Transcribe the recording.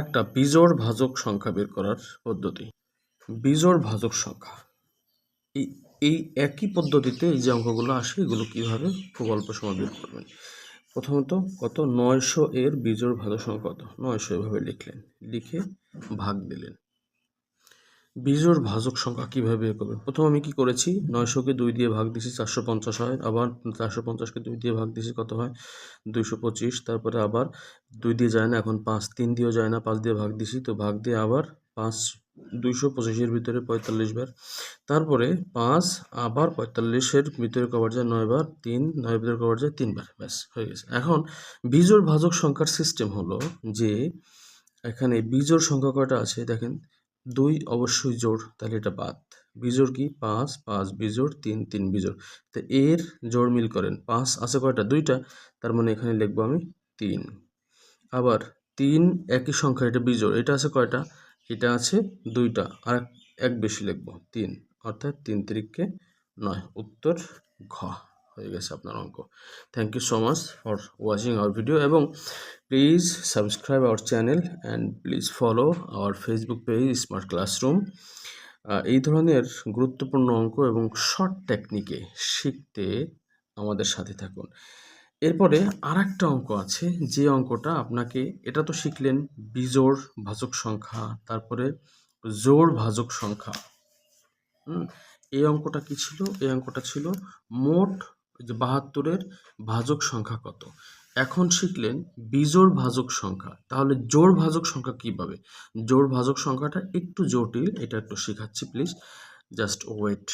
একটা বিজোড় ভাজক সংখ্যা বের করার পদ্ধতি। বিজোড় ভাজক সংখ্যা এই এই একই পদ্ধতিতে এই যে অঙ্কগুলো আসে এগুলো কীভাবে খুব অল্প সময় বের করবেন। প্রথমত কত 900 এর বিজোড় ভাজক সংখ্যা কত, 900 এভাবে লিখলেন, লিখে ভাগ দিলেন। বিজোড় ভাজক সংখ্যা কীভাবে বের করবেন? প্রথম আমি কি করেছি, 900কে 2 দিয়ে ভাগ দিয়েছি 450 হয়, আবার 450কে 2 দিয়ে ভাগ দিয়েছি কত হয় 225, তারপরে আবার 2 দিয়ে যায় না, এখন 5 3 দিয়েও যায় না, 5 দিয়ে ভাগ দিছি, তো ভাগ দিয়ে আবার 5 225-এর ভিতরে 45 বার, তারপরে 5 আবার 45-এর ভিতরে কবার যায় 9 বার, 3 9-এর ভিতরে কবার যায় 3 বার, ব্যাস হয়ে গেছে। এখন বিজোড় ভাজক সংখ্যার সিস্টেম হলো যে এখানে বিজোড় সংখ্যা কয়টা আছে দেখেন, 2 অবশ্যই জোড়, তাহলে এটা বাদ। বিজোড় কি 5 5 বিজোড় 3 3 বিজোড়, তো এর জোড় মিল করেন। 5 আছে কয়টা, 2টা, তার মানে এখানে লিখবো আমি 3। আবার 3 একই সংখ্যা, এটা বিজোড়, এটা আছে কয়টা, এটা আছে 2টা, আর এক বেশি লিখবো 3, অর্থাৎ 3 3 9। উত্তর ঘ হয়ে গেছে আপনার অঙ্ক। Thank you so much for watching our video, এবং please subscribe our channel and please follow our Facebook page smart classroom. এই ধরনের গুরুত্বপূর্ণ অঙ্ক এবং শর্ট টেকনিকে শিখতে আমাদের সাথে থাকুন। এরপরে আর একটা অঙ্ক আছে, যে অঙ্কটা আপনাকে, এটা তো শিখলেন বিজোড় ভাজক সংখ্যা, তারপরে জোড় ভাজক সংখ্যা। এই অঙ্কটা কি ছিল, এই অঙ্কটা ছিল মোট যে 72-এর ভাজক সংখ্যা কত। এখন শিখলেন বিজোড় ভাজক সংখ্যা, তাহলে জোড় ভাজক সংখ্যা কিভাবে? জোড় ভাজক সংখ্যাটা একটু জটিল, এটা একটু শেখাচ্ছি, প্লিজ জাস্ট ওয়েট।